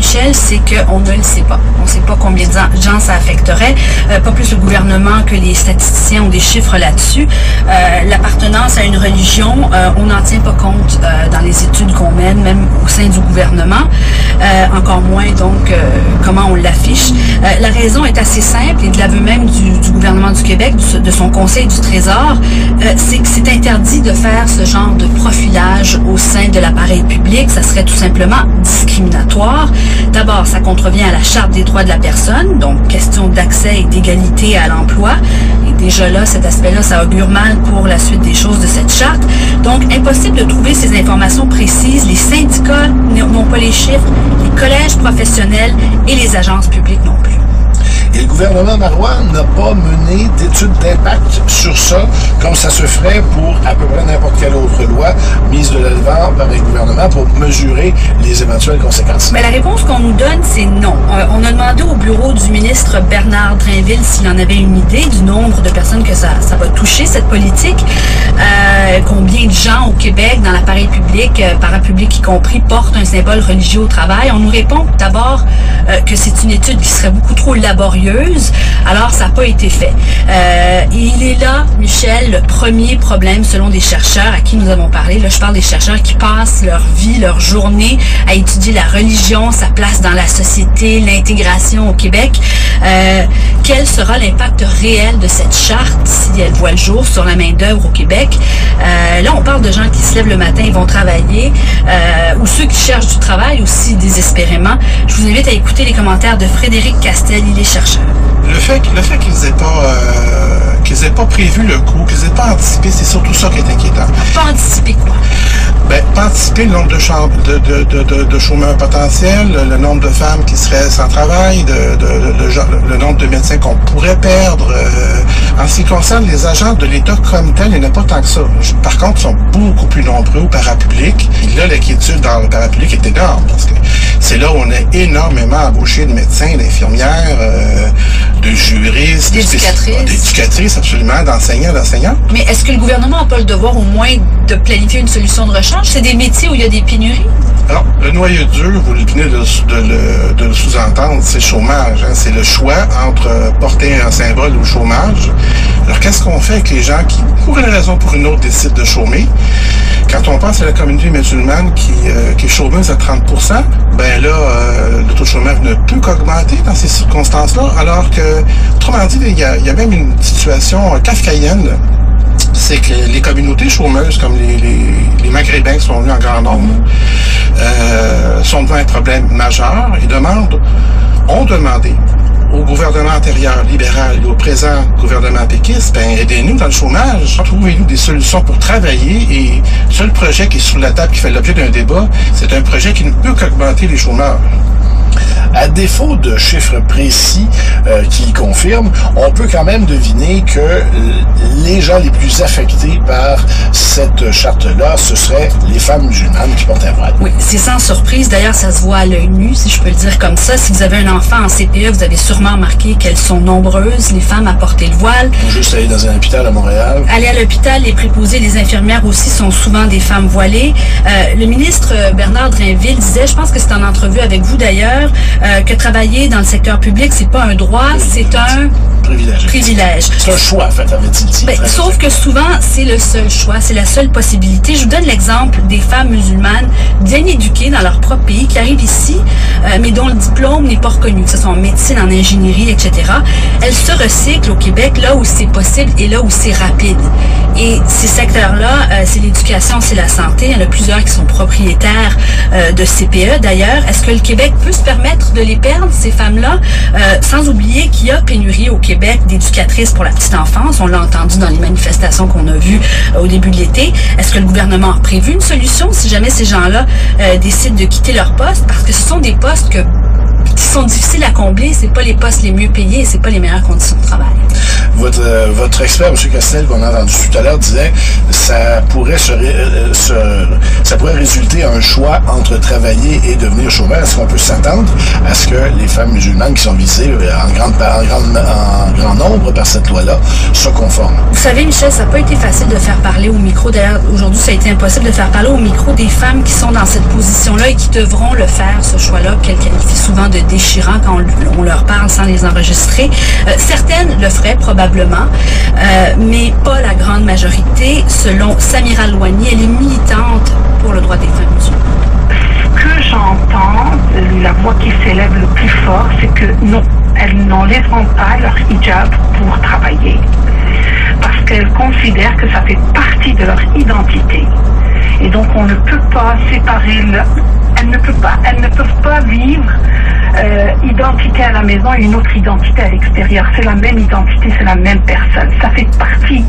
Michel, c'est qu'on ne le sait pas. On ne sait pas combien de gens ça affecterait. Pas plus le gouvernement que les statisticiens ont des chiffres là-dessus. L'appartenance à une religion, on n'en tient pas compte dans les études qu'on mène, même au sein du gouvernement. Encore moins, donc, comment on l'affiche. La raison est assez simple, et de l'aveu même du gouvernement du Québec, de son Conseil du Trésor, c'est que c'est interdit de faire ce genre de profilage au sein de l'appareil public. Ça serait tout simplement discriminatoire. D'abord, ça contrevient à la Charte des droits de la personne, donc question d'accès et d'égalité à l'emploi. Et déjà là, cet aspect-là, ça augure mal pour la suite des choses de cette charte. Donc, impossible de trouver ces informations précises. Les syndicats n'ont pas les chiffres, les collèges professionnels et les agences publiques non plus. Et le gouvernement Marois n'a pas mené d'études d'impact sur ça, comme ça se ferait pour à peu près n'importe quelle autre loi mise de l'avant par les gouvernements pour mesurer les éventuelles conséquences. Mais la réponse qu'on nous donne, c'est non. On a demandé au bureau du ministre Bernard Drinville s'il en avait une idée du nombre de personnes que ça va toucher, cette politique. Combien de gens au Québec, dans l'appareil public, parapublic y compris, portent un symbole religieux au travail. On nous répond d'abord que c'est une étude qui serait beaucoup trop laborieuse. Alors, ça n'a pas été fait. Il est là, Michel, le premier problème selon des chercheurs à qui nous avons parlé. Là, je parle des chercheurs qui passent leur vie, leur journée à étudier la religion, sa place dans la société, l'intégration au Québec. Quel sera l'impact réel de cette charte si elle voit le jour sur la main-d'œuvre au Québec? Là, on parle de gens qui se lèvent le matin et vont travailler, ou ceux qui cherchent du travail aussi désespérément. Je vous invite à écouter les commentaires de Frédéric Castel, il est chercheur. Le fait qu'ils aient pas prévu le coup, qu'ils aient pas anticipé, c'est surtout ça qui est inquiétant. Pas anticiper quoi? Ben, pas anticiper le nombre de chômeurs potentiels, le nombre de femmes qui seraient sans travail, le nombre de médecins qu'on pourrait perdre. En ce qui concerne les agents de l'État comme tel, il n'y en a pas tant que ça. Par contre, ils sont beaucoup plus nombreux au parapublic. Et là, l'inquiétude dans le parapublic est énorme parce que c'est là où on a énormément embauché de médecins, d'infirmières, de juristes, d'éducatrices, absolument, d'enseignants. Mais est-ce que le gouvernement n'a pas le devoir au moins de planifier une solution de rechange? C'est des métiers où il y a des pénuries? Alors, le noyau dur, vous venez de le sous-entendre, c'est le chômage. Hein? C'est le choix entre porter un symbole ou le chômage. Alors, qu'est-ce qu'on fait avec les gens qui, pour une raison ou pour une autre, décident de chômer? Quand on pense à la communauté musulmane qui est chômeuse à 30%, ben là, le taux de chômage ne peut qu'augmenter dans ces circonstances-là, alors que, autrement dit, il y a même une situation kafkaïenne. C'est que les communautés chômeuses, comme les Maghrébins qui sont venus en grand nombre, sont devant un problème majeur et ont demandé au gouvernement antérieur libéral et au présent gouvernement péquiste, ben aidez-nous dans le chômage, trouvez-nous des solutions pour travailler, et le seul projet qui est sur la table qui fait l'objet d'un débat, c'est un projet qui ne peut qu'augmenter les chômeurs. À défaut de chiffres précis qui confirment, on peut quand même deviner que les gens les plus affectés par cette charte-là, ce seraient les femmes musulmanes qui portent un voile. Oui, c'est sans surprise. D'ailleurs, ça se voit à l'œil nu, si je peux le dire comme ça. Si vous avez un enfant en CPE, vous avez sûrement remarqué qu'elles sont nombreuses, les femmes à porter le voile. Juste aller dans un hôpital à Montréal. Aller à l'hôpital, les préposés, les infirmières aussi sont souvent des femmes voilées. Le ministre Bernard Drinville disait, je pense que c'est en entrevue avec vous d'ailleurs, que travailler dans le secteur public, c'est pas un droit, c'est un privilège. C'est un choix, en fait, avait-il dit. Sauf que souvent, c'est le seul choix, c'est la seule possibilité. Je vous donne l'exemple des femmes musulmanes bien éduquées dans leur propre pays qui arrivent ici, mais dont le diplôme n'est pas reconnu, que ce soit en médecine, en ingénierie, etc. Elles se recyclent au Québec là où c'est possible et là où c'est rapide. Et ces secteurs-là, c'est l'éducation, c'est la santé. Il y en a plusieurs qui sont propriétaires de CPE d'ailleurs. Est-ce que le Québec peut se permettre de les perdre, ces femmes-là, sans oublier qu'il y a pénurie au Québec d'éducatrices pour la petite enfance. On l'a entendu dans les manifestations qu'on a vues au début de l'été. Est-ce que le gouvernement a prévu une solution si jamais ces gens-là décident de quitter leur poste? Parce que ce sont des postes que qui sont difficiles à combler, c'est pas les postes les mieux payés, c'est pas les meilleures conditions de travail. Votre expert, M. Castel, qu'on a entendu tout à l'heure, disait ça pourrait ça pourrait résulter à un choix entre travailler et devenir chômeur. Est-ce qu'on peut s'attendre à ce que les femmes musulmanes qui sont visées en grand nombre par cette loi-là se conforment? Vous savez, Michel, ça n'a pas été facile de faire parler au micro. D'ailleurs, aujourd'hui, ça a été impossible de faire parler au micro des femmes qui sont dans cette position-là et qui devront le faire, ce choix-là, qu'elles qualifient souvent de déchirant quand on leur parle sans les enregistrer. Certaines le feraient probablement, mais pas la grande majorité. Selon Samira Louani, elle est militante pour le droit des femmes musulmanes. Ce que j'entends, la voix qui s'élève le plus fort, c'est que non, elles n'enlèveront pas leur hijab pour travailler. Parce qu'elles considèrent que ça fait partie de leur identité. Et donc on ne peut pas séparer, elles ne peuvent pas vivre identité à la maison et une autre identité à l'extérieur. C'est la même identité, c'est la même personne. Ça fait partie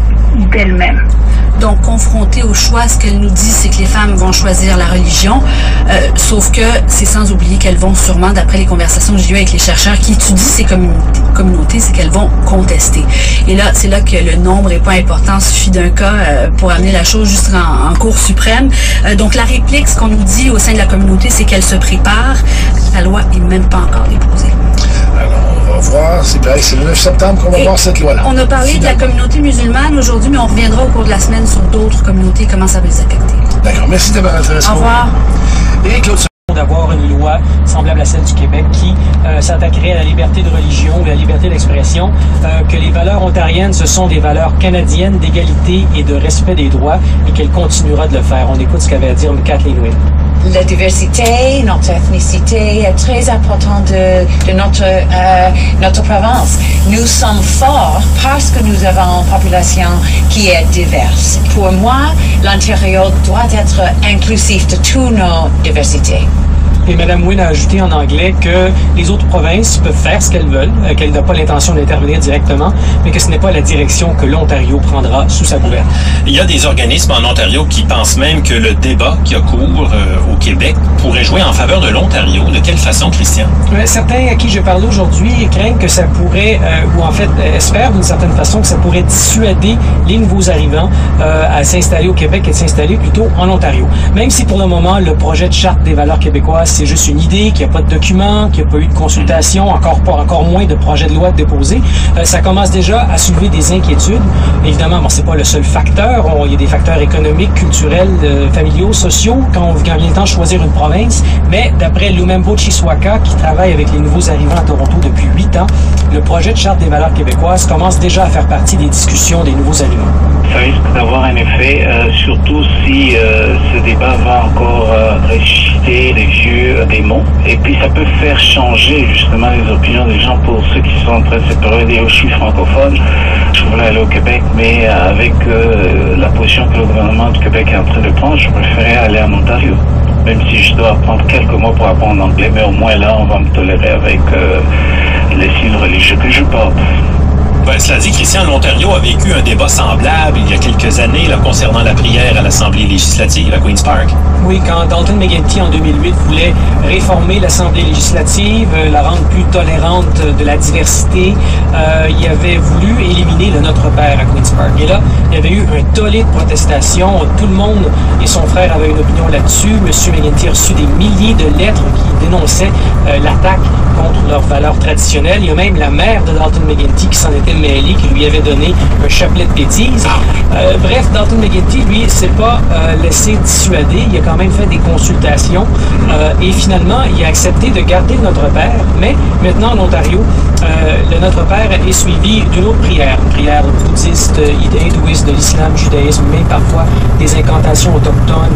d'elles-mêmes. Donc, confrontées au choix, ce qu'elle nous dit, c'est que les femmes vont choisir la religion, sauf que c'est sans oublier qu'elles vont sûrement, d'après les conversations que j'ai eues avec les chercheurs qui étudient ces communautés, c'est qu'elles vont contester. Et là, c'est là que le nombre n'est pas important. Il suffit d'un cas pour amener la chose juste en Cour suprême. Donc, la réplique, ce qu'on nous dit au sein de la communauté, c'est qu'elle se prépare. La loi n'est même pas encore déposée. Alors, on va voir. C'est pareil, c'est le 9 septembre qu'on va voir cette loi-là. On a parlé de la communauté musulmane aujourd'hui, mais on reviendra au cours de la semaine sur d'autres communautés, comment ça va les affecter. D'accord. Merci de m'avoir intéressé. Au revoir. Et Claude, d'avoir une loi semblable à celle du Québec qui s'attaquerait à la liberté de religion et à la liberté d'expression, que les valeurs ontariennes, ce sont des valeurs canadiennes d'égalité et de respect des droits et qu'elle continuera de le faire. On écoute ce qu'avait à dire Kathleen Wynne. La diversité, notre ethnicité est très importante de notre province. Nous sommes forts parce que nous avons une population qui est diverse. Pour moi, l'Ontario doit être inclusif de toutes nos diversités. Et Mme Wynne a ajouté en anglais que les autres provinces peuvent faire ce qu'elles veulent, qu'elle n'a pas l'intention d'intervenir directement, mais que ce n'est pas la direction que l'Ontario prendra sous sa gouverne. Il y a des organismes en Ontario qui pensent même que le débat qui a cours au Québec pourrait jouer en faveur de l'Ontario. De quelle façon, Christian? Certains à qui je parle aujourd'hui craignent que ça pourrait, ou en fait espèrent d'une certaine façon que ça pourrait dissuader les nouveaux arrivants à s'installer au Québec et de s'installer plutôt en Ontario. Même si pour le moment, le projet de charte des valeurs québécoises, c'est juste une idée, qu'il n'y a pas de document, qu'il n'y a pas eu de consultation, encore moins de projet de loi déposé. Ça commence déjà à soulever des inquiétudes. Évidemment, c'est pas le seul facteur. Il y a des facteurs économiques, culturels, familiaux, sociaux quand vient le temps de choisir une province. Mais d'après Lumembo Chiswaka, qui travaille avec les nouveaux arrivants à Toronto depuis 8 ans, le projet de charte des valeurs québécoises commence déjà à faire partie des discussions des nouveaux arrivants. Ça risque d'avoir un effet, surtout si ce débat va encore ressusciter les vieux démons. Et puis ça peut faire changer justement les opinions des gens pour ceux qui sont en train de se période. Je suis francophone, je voulais aller au Québec, mais avec la position que le gouvernement du Québec est en train de prendre, je préférais aller en Ontario. Même si je dois apprendre quelques mots pour apprendre en anglais, mais au moins là, on va me tolérer avec les signes religieux que je porte. Ben, cela dit, Christian, l'Ontario a vécu un débat semblable il y a quelques années là, concernant la prière à l'Assemblée législative à Queen's Park. Oui, quand Dalton McGuinty, en 2008, voulait réformer l'Assemblée législative, la rendre plus tolérante de la diversité, il avait voulu éliminer le Notre Père à Queen's Park. Et là, il y avait eu un tollé de protestations. Tout le monde et son frère avaient une opinion là-dessus. M. McGuinty a reçu des milliers de lettres qui dénonçaient l'attaque contre leurs valeurs traditionnelles. Il y a même la mère de Dalton McGuinty qui s'en était mêlée, qui lui avait donné un chapelet de bêtises. Bref, Dalton McGuinty, lui, s'est pas laissé dissuader. Il a quand même fait des consultations et finalement, il a accepté de garder le Notre Père. Mais maintenant, en Ontario, le Notre Père est suivi d'une autre prière. Une prière bouddhiste, hindouiste, de l'islam, judaïsme, mais parfois des incantations autochtones,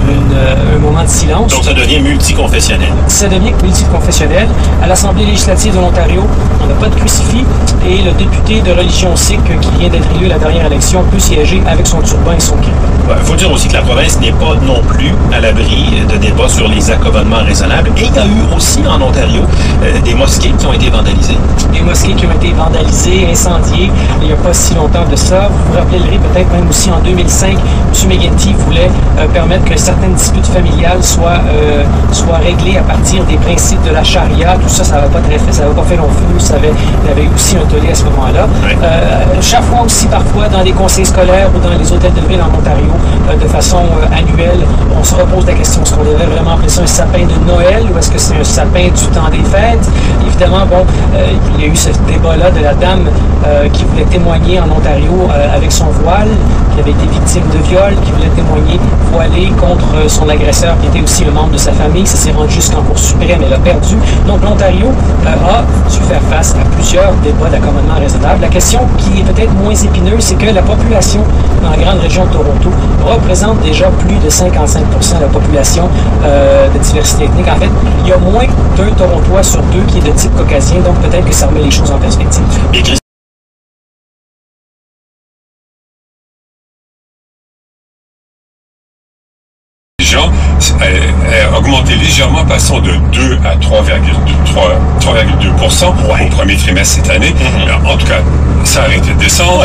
un moment de silence. Donc ça devient multiconfessionnel. Ça devient multiconfessionnel. À l'Assemblée législative de l'Ontario, on n'a pas de crucifix et le député de religion religion sikh qui vient d'être élu à la dernière élection peut siéger avec son turban et son kirpan. Il faut dire aussi que la province n'est pas non plus à l'abri de débats sur les accommodements raisonnables. Et il y a eu aussi en Ontario des mosquées qui ont été vandalisées. Des mosquées qui ont été vandalisées, incendiées, il n'y a pas si longtemps de ça. Vous vous rappellerez peut-être même aussi en 2005, M. McGuinty voulait permettre que certaines disputes familiales soient réglées à partir des principes de la charia. Tout ça, ça n'avait pas fait long feu. Il y avait aussi un tollé à ce moment-là. Oui. Chaque fois aussi, parfois, dans les conseils scolaires ou dans les hôtels de ville en Ontario, de façon annuelle, on se repose la question, est-ce qu'on devrait vraiment appeler ça un sapin de Noël ou est-ce que c'est un sapin du temps des fêtes? Évidemment, il y a eu ce débat-là de la dame qui voulait témoigner en Ontario avec son voile, qui avait été victime de viol, qui voulait témoigner voilée contre son agresseur, qui était aussi un membre de sa famille. Ça s'est rendu jusqu'en Cour suprême, elle a perdu. Donc l'Ontario a dû faire face à plusieurs débats d'accommodement raisonnable. La question qui est peut-être moins épineuse, c'est que la population dans la grande région de Toronto représente déjà plus de 55% de la population de diversité ethnique. En fait, il y a moins d'un Torontois sur deux qui est de type caucasien, donc peut-être que ça remet les choses en perspective. Augmenté légèrement, passant de 2 à 3,2% au premier trimestre cette année. En tout cas, ça a arrêté de descendre.